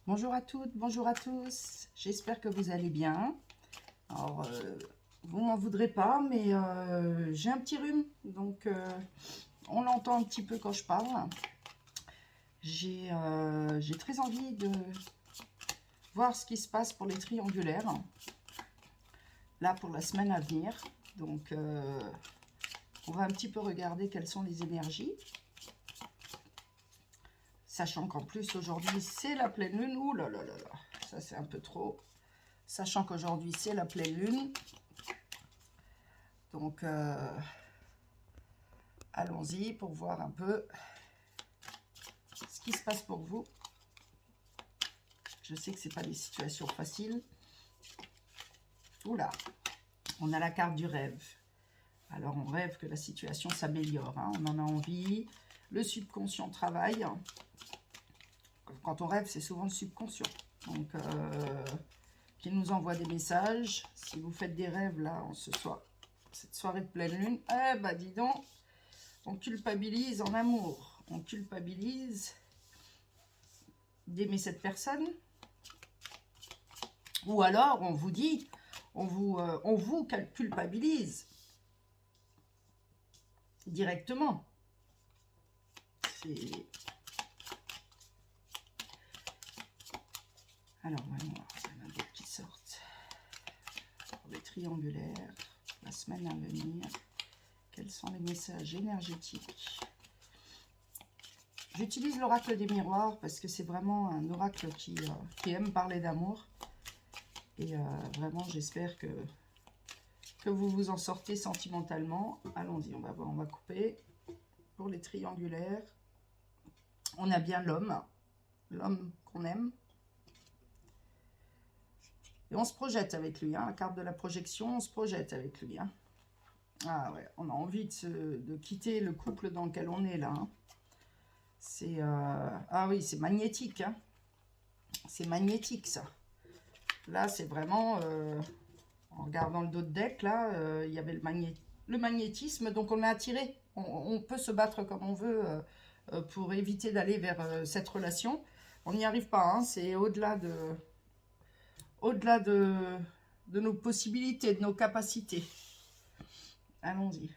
Bonjour à toutes, bonjour à tous. J'espère que vous allez bien. Alors, vous m'en voudrez pas, mais j'ai un petit rhume, donc on l'entend un petit peu quand je parle. J'ai très envie de voir ce qui se passe pour les triangulaires, là pour la semaine à venir. Donc, on va un petit peu regarder quelles sont les énergies. Sachant qu'en plus, aujourd'hui, c'est la pleine lune. Ouh là là là là, ça c'est un peu trop. Sachant qu'aujourd'hui, c'est la pleine lune. Donc, allons-y pour voir un peu ce qui se passe pour vous. Je sais que ce n'est pas des situations faciles. Oula, on a la carte du rêve. Alors, on rêve que la situation s'améliore. Hein. On en a envie. Le subconscient travaille. Quand on rêve, c'est souvent le subconscient. Donc, qui nous envoie des messages. Si vous faites des rêves, là, en cette soirée de pleine lune, eh ben, dis donc, on culpabilise en amour. On culpabilise d'aimer cette personne. Ou alors, on vous dit, on vous culpabilise directement. Alors, voyons, il y en a d'autres qui sortent. Pour les triangulaires, la semaine à venir, quels sont les messages énergétiques? J'utilise l'oracle des miroirs parce que c'est vraiment un oracle qui aime parler d'amour. Et vraiment, j'espère que vous vous en sortez sentimentalement. Allons-y, on va voir, on va couper. Pour les triangulaires, on a bien l'homme qu'on aime. Et on se projette avec lui, hein, la carte de la projection, on se projette avec lui. Hein. Ah ouais, on a envie de quitter le couple dans lequel on est là. Hein. C'est ah oui, c'est magnétique. Hein. C'est magnétique ça. Là, c'est vraiment... en regardant le dos de deck, là, il y avait le magnétisme, donc on a attiré. On peut se battre comme on veut pour éviter d'aller vers cette relation. On n'y arrive pas, hein, c'est au-delà de nos possibilités, de nos capacités. Allons-y.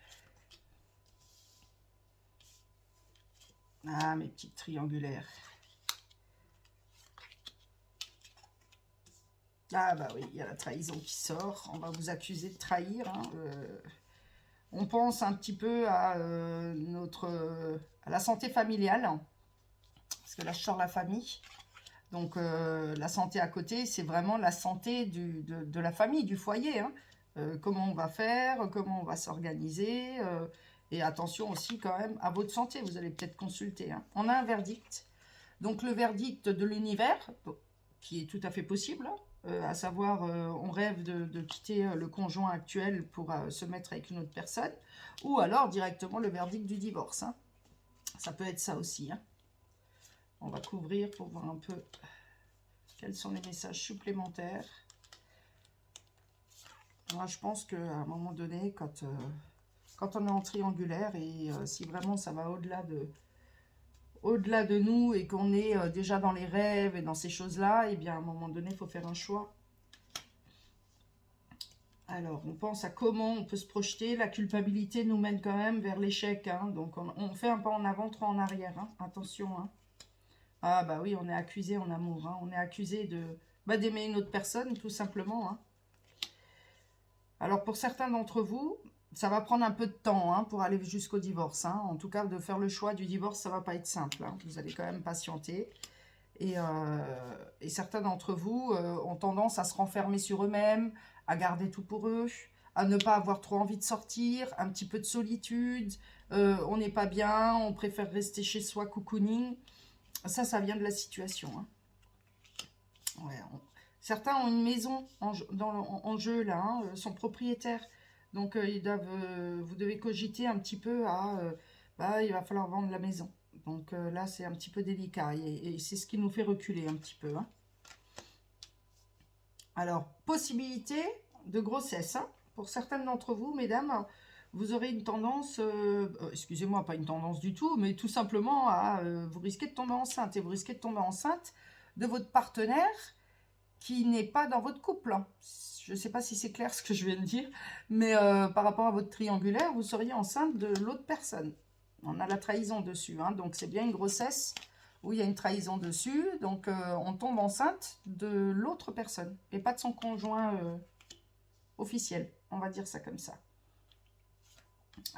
Ah, mes petites triangulaires. Ah bah oui, il y a la trahison qui sort. On va vous accuser de trahir. Hein. On pense un petit peu à à la santé familiale. Parce que là, je sors la famille. Donc, la santé à côté, c'est vraiment la santé de la famille, du foyer. Hein. Comment on va faire, comment on va s'organiser. Et attention aussi quand même à votre santé, vous allez peut-être consulter. Hein. On a un verdict. Donc, le verdict de l'univers, qui est tout à fait possible, hein, à savoir, on rêve de quitter le conjoint actuel pour se mettre avec une autre personne, ou alors directement le verdict du divorce. Hein. Ça peut être ça aussi. Hein. On va couvrir pour voir un peu quels sont les messages supplémentaires. Moi, je pense qu'à un moment donné, quand on est en triangulaire, et si vraiment ça va au-delà de nous et qu'on est déjà dans les rêves et dans ces choses-là, et bien à un moment donné, il faut faire un choix. Alors, on pense à comment on peut se projeter. La culpabilité nous mène quand même vers l'échec. Hein. Donc, on fait un pas en avant, trois en arrière. Hein. Attention. Hein. Ah bah oui, on est accusé en amour. Hein. On est accusé d'aimer une autre personne, tout simplement. Hein. Alors, pour certains d'entre vous, ça va prendre un peu de temps hein, pour aller jusqu'au divorce. Hein. En tout cas, de faire le choix du divorce, ça va pas être simple. Hein. Vous allez quand même patienter. Et certains d'entre vous ont tendance à se renfermer sur eux-mêmes, à garder tout pour eux, à ne pas avoir trop envie de sortir, un petit peu de solitude, on n'est pas bien, on préfère rester chez soi, cocooning. Ça vient de la situation. Hein. Ouais, certains ont une maison en jeu, là, hein, sont propriétaires. Donc, vous devez cogiter un petit peu il va falloir vendre la maison. Donc là, c'est un petit peu délicat et c'est ce qui nous fait reculer un petit peu. Hein. Alors, possibilité de grossesse. Hein. Pour certaines d'entre vous, mesdames, vous aurez une tendance, excusez-moi, pas une tendance du tout, mais tout simplement vous risquez de tomber enceinte. Et vous risquez de tomber enceinte de votre partenaire qui n'est pas dans votre couple. Hein. Je ne sais pas si c'est clair ce que je viens de dire, mais par rapport à votre triangulaire, vous seriez enceinte de l'autre personne. On a la trahison dessus, hein, donc c'est bien une grossesse où il y a une trahison dessus, donc on tombe enceinte de l'autre personne, et pas de son conjoint officiel, on va dire ça comme ça.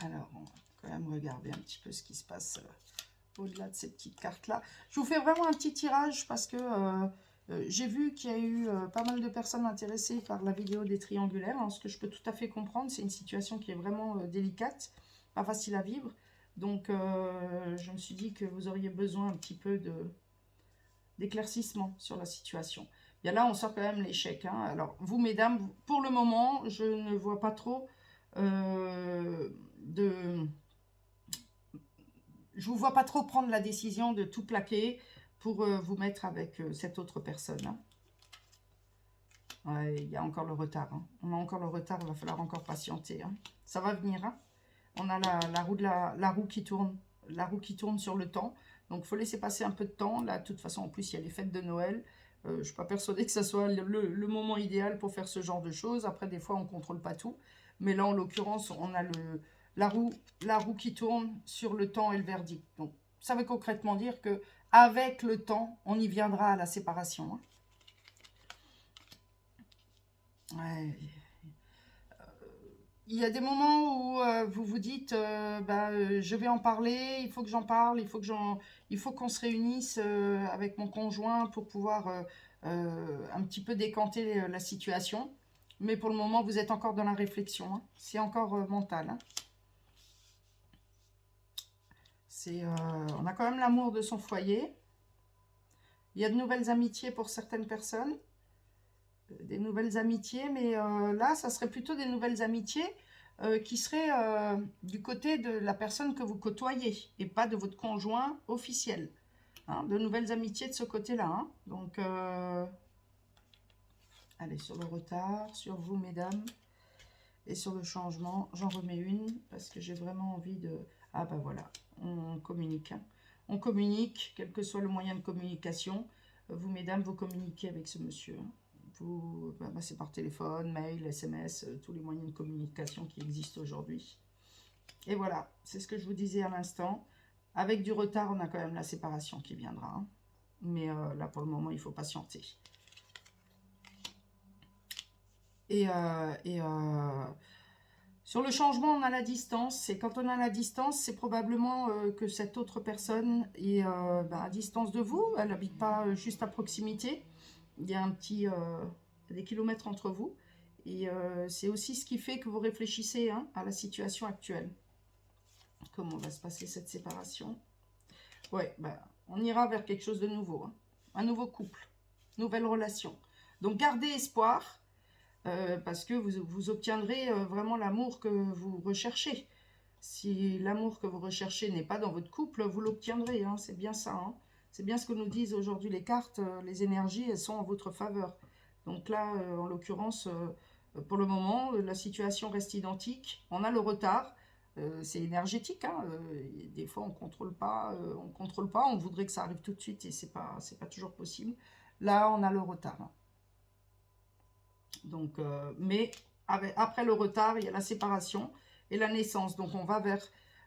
Alors, on va quand même regarder un petit peu ce qui se passe au-delà de ces petites cartes-là. Je vous fais vraiment un petit tirage parce que j'ai vu qu'il y a eu pas mal de personnes intéressées par la vidéo des triangulaires, hein, ce que je peux tout à fait comprendre. C'est une situation qui est vraiment délicate, pas facile à vivre. Donc, je me suis dit que vous auriez besoin un petit peu d'éclaircissement sur la situation. Bien là, on sort quand même l'échec. Hein. Alors, vous, mesdames, pour le moment, je ne vois pas trop je vous vois pas trop prendre la décision de tout plaquer pour vous mettre avec cette autre personne. Hein. Ouais, il y a encore le retard. Hein. On a encore le retard, il va falloir encore patienter. Hein. Ça va venir. Hein. On a la roue qui tourne. La roue qui tourne sur le temps. Donc, il faut laisser passer un peu de temps. Là, de toute façon, en plus, il y a les fêtes de Noël. Je ne suis pas persuadée que ce soit le moment idéal pour faire ce genre de choses. Après, des fois, on ne contrôle pas tout. Mais là, en l'occurrence, on a la roue qui tourne sur le temps et le verdict. Donc, ça veut concrètement dire que avec le temps, on y viendra à la séparation. Hein. Ouais. Il y a des moments où vous vous dites, je vais en parler, il faut que j'en parle, il faut qu'on se réunisse avec mon conjoint pour pouvoir un petit peu décanter la situation. Mais pour le moment, vous êtes encore dans la réflexion. Hein. C'est encore mental. Hein. On a quand même l'amour de son foyer. Il y a de nouvelles amitiés pour certaines personnes. Des nouvelles amitiés, mais là, ça serait plutôt des nouvelles amitiés qui seraient du côté de la personne que vous côtoyez et pas de votre conjoint officiel. Hein, de nouvelles amitiés de ce côté-là. Hein. Donc, allez, sur le retard, sur vous, mesdames, et sur le changement, j'en remets une parce que j'ai vraiment envie de... Ah ben voilà, on communique. Hein. On communique, quel que soit le moyen de communication. Vous, mesdames, vous communiquez avec ce monsieur. Hein. C'est par téléphone, mail, SMS, tous les moyens de communication qui existent aujourd'hui. Et voilà, c'est ce que je vous disais à l'instant. Avec du retard, on a quand même la séparation qui viendra. Hein. Mais là, pour le moment, il faut patienter. Sur le changement, on a la distance. Et quand on a la distance, c'est probablement que cette autre personne est à distance de vous. Elle n'habite pas juste à proximité. Il y a des kilomètres entre vous. Et c'est aussi ce qui fait que vous réfléchissez hein, à la situation actuelle. Comment va se passer cette séparation? Ouais, on ira vers quelque chose de nouveau. Hein. Un nouveau couple, nouvelle relation. Donc gardez espoir. Parce que vous obtiendrez vraiment l'amour que vous recherchez. Si l'amour que vous recherchez n'est pas dans votre couple, vous l'obtiendrez, hein, c'est bien ça. Hein. C'est bien ce que nous disent aujourd'hui les cartes, les énergies, elles sont en votre faveur. Donc là, en l'occurrence, pour le moment, la situation reste identique. On a le retard, c'est énergétique. Hein, des fois, on ne contrôle pas, on voudrait que ça arrive tout de suite et c'est pas toujours possible. Là, on a le retard. Hein. Donc, mais après le retard, il y a la séparation et la naissance. Donc, on va vers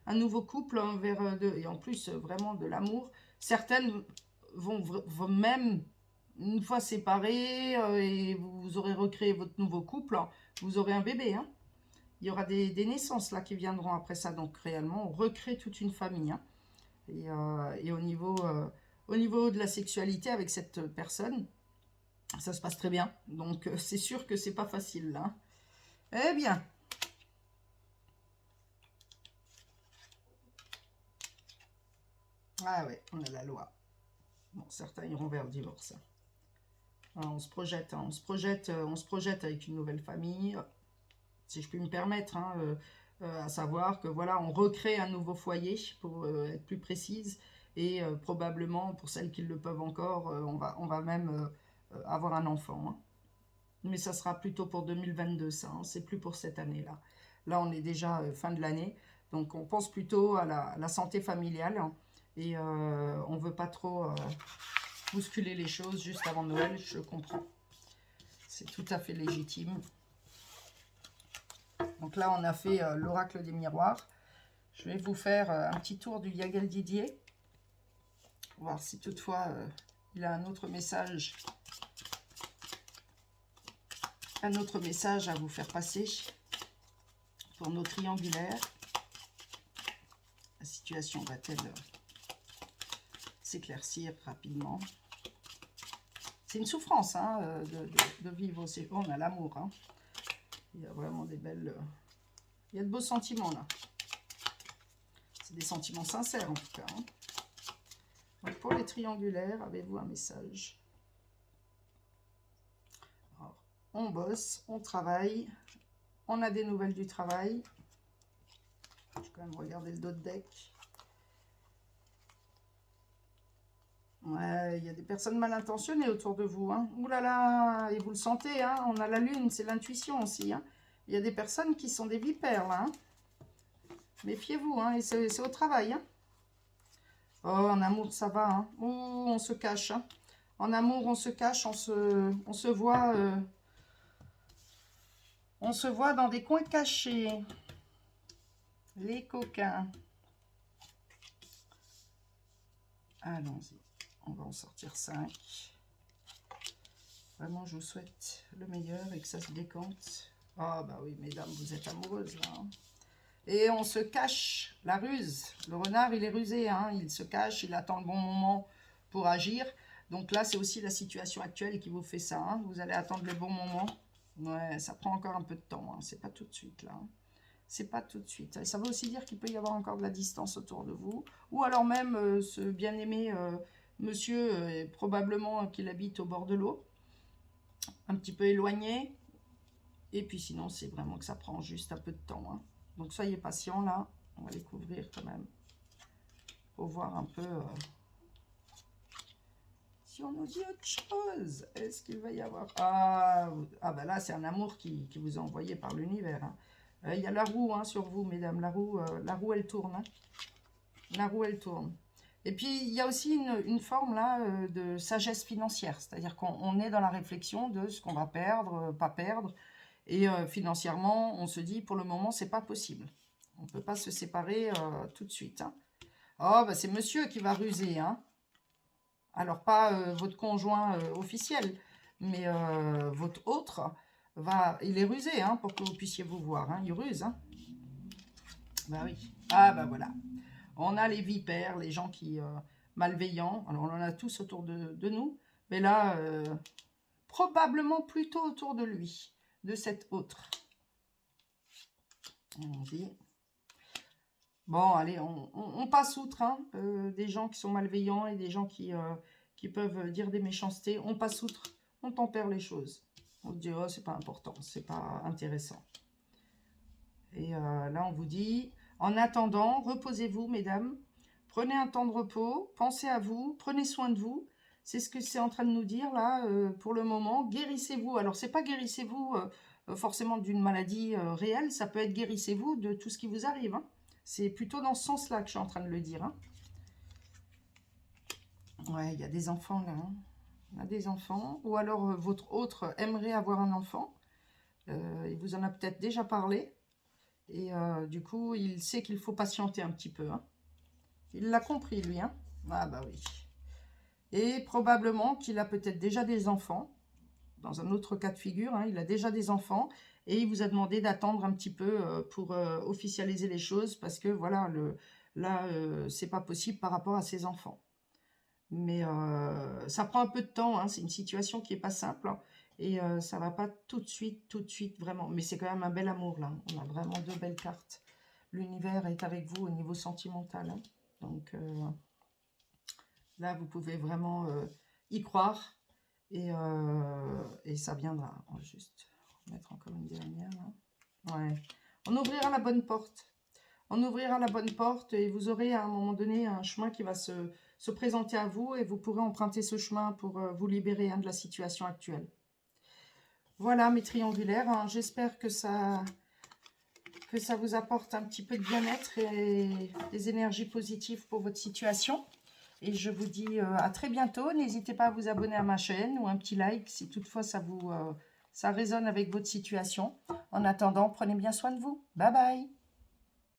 un nouveau couple, hein, et en plus, vraiment de l'amour. Certaines vont même, une fois séparées, et vous aurez recréé votre nouveau couple, hein, vous aurez un bébé. Hein. Il y aura des naissances là qui viendront après ça. Donc, réellement, on recrée toute une famille. Hein. Et au niveau de la sexualité avec cette personne, ça se passe très bien. Donc, c'est sûr que c'est pas facile, là. Eh bien. Ah ouais, on a la loi. Bon, certains iront vers le divorce. Hein. Alors, on se projette, hein, on se projette avec une nouvelle famille. Si je puis me permettre, hein, à savoir que voilà, on recrée un nouveau foyer, pour être plus précise. Et probablement, pour celles qui le peuvent encore, on va même avoir un enfant. Hein. Mais ça sera plutôt pour 2022, ça. Hein. C'est plus pour cette année-là. Là, on est déjà fin de l'année. Donc, on pense plutôt à la santé familiale. Hein. Et on ne veut pas trop bousculer les choses juste avant Noël, je comprends. C'est tout à fait légitime. Donc là, on a fait l'oracle des miroirs. Je vais vous faire un petit tour du Yagel Didier. Voir si toutefois il a un autre message. Un autre message à vous faire passer pour nos triangulaires. La situation va-t-elle s'éclaircir rapidement? C'est une souffrance hein, de vivre aussi. Oh, on a l'amour. Hein. Il y a vraiment des belles... Il y a de beaux sentiments là. C'est des sentiments sincères en tout cas. Hein. Donc pour les triangulaires, avez-vous un message? Alors, on bosse, on travaille. On a des nouvelles du travail. Je vais quand même regarder le dos de deck. Ouais, il y a des personnes mal intentionnées autour de vous. Hein. Ouh là là, et vous le sentez, hein, on a la lune, c'est l'intuition aussi. Hein. Il y a des personnes qui sont des vipères là. Hein. Méfiez-vous, hein, et c'est au travail. Hein. Oh, en amour, ça va. Hein. Ouh, on se cache. Hein. En amour, on se cache, on se voit. On se voit dans des coins cachés. Les coquins. Allons-y. On va en sortir 5. Vraiment, je vous souhaite le meilleur et que ça se décante. Ah, bah oui, mesdames, vous êtes amoureuses, là. Hein. Et on se cache, la ruse. Le renard, il est rusé, hein. Il se cache, il attend le bon moment pour agir. Donc là, c'est aussi la situation actuelle qui vous fait ça. Hein. Vous allez attendre le bon moment. Ouais, ça prend encore un peu de temps. Hein. C'est pas tout de suite, là. Hein. C'est pas tout de suite. Et ça veut aussi dire qu'il peut y avoir encore de la distance autour de vous. Ou alors même ce bien-aimé monsieur, probablement qu'il habite au bord de l'eau. Un petit peu éloigné. Et puis sinon, c'est vraiment que ça prend juste un peu de temps. Hein. Donc soyez patient là. On va les couvrir quand même. Pour voir un peu si on nous dit autre chose. Est-ce qu'il va y avoir... Ah ben là, c'est un amour qui vous est envoyé par l'univers. Hein. Il y a la roue hein, sur vous, mesdames. La roue, elle tourne. Hein. La roue, elle tourne. Et puis, il y a aussi une forme là de sagesse financière. C'est-à-dire qu'on est dans la réflexion de ce qu'on va perdre, pas perdre. Et financièrement, on se dit, pour le moment, c'est pas possible. On ne peut pas se séparer tout de suite. Hein. Oh, bah, c'est monsieur qui va ruser. Hein. Alors, pas votre conjoint officiel, mais votre autre, il est rusé hein, pour que vous puissiez vous voir. Hein. Il ruse. Hein. Bah oui. Ah, bah voilà. On a les vipères, les gens qui malveillants. Alors, on en a tous autour de nous. Mais là, probablement plutôt autour de lui, de cet autre. On dit. Bon, allez, on passe outre. Hein, des gens qui sont malveillants et des gens qui peuvent dire des méchancetés. On passe outre. On tempère les choses. On se dit, oh, c'est pas important, c'est pas intéressant. Et là, on vous dit, en attendant, reposez-vous, mesdames. Prenez un temps de repos, pensez à vous, prenez soin de vous. C'est ce que c'est en train de nous dire là, pour le moment. Guérissez-vous. Alors, c'est pas guérissez-vous forcément d'une maladie réelle, ça peut être guérissez-vous de tout ce qui vous arrive. Hein. C'est plutôt dans ce sens-là que je suis en train de le dire. Hein. Ouais, il y a des enfants là. Hein. Il y a des enfants. Ou alors, votre autre aimerait avoir un enfant. Il vous en a peut-être déjà parlé. Et du coup, il sait qu'il faut patienter un petit peu. Hein. Il l'a compris, lui. Hein. Ah bah oui. Et probablement qu'il a peut-être déjà des enfants. Dans un autre cas de figure, hein, il a déjà des enfants. Et il vous a demandé d'attendre un petit peu pour officialiser les choses. Parce que voilà, là, c'est pas possible par rapport à ses enfants. Mais ça prend un peu de temps. Hein, c'est une situation qui n'est pas simple. Hein, et ça va pas tout de suite, vraiment. Mais c'est quand même un bel amour, là. On a vraiment deux belles cartes. L'univers est avec vous au niveau sentimental. Hein. Donc, là, vous pouvez vraiment y croire. Et ça viendra. On va juste mettre encore une dernière. Là. Ouais. On ouvrira la bonne porte. On ouvrira la bonne porte et vous aurez à un moment donné un chemin qui va se présenter à vous. Et vous pourrez emprunter ce chemin pour vous libérer hein, de la situation actuelle. Voilà mes triangulaires, hein. J'espère que ça vous apporte un petit peu de bien-être et des énergies positives pour votre situation. Et je vous dis à très bientôt. N'hésitez pas à vous abonner à ma chaîne ou un petit like si toutefois ça résonne avec votre situation. En attendant, prenez bien soin de vous. Bye bye.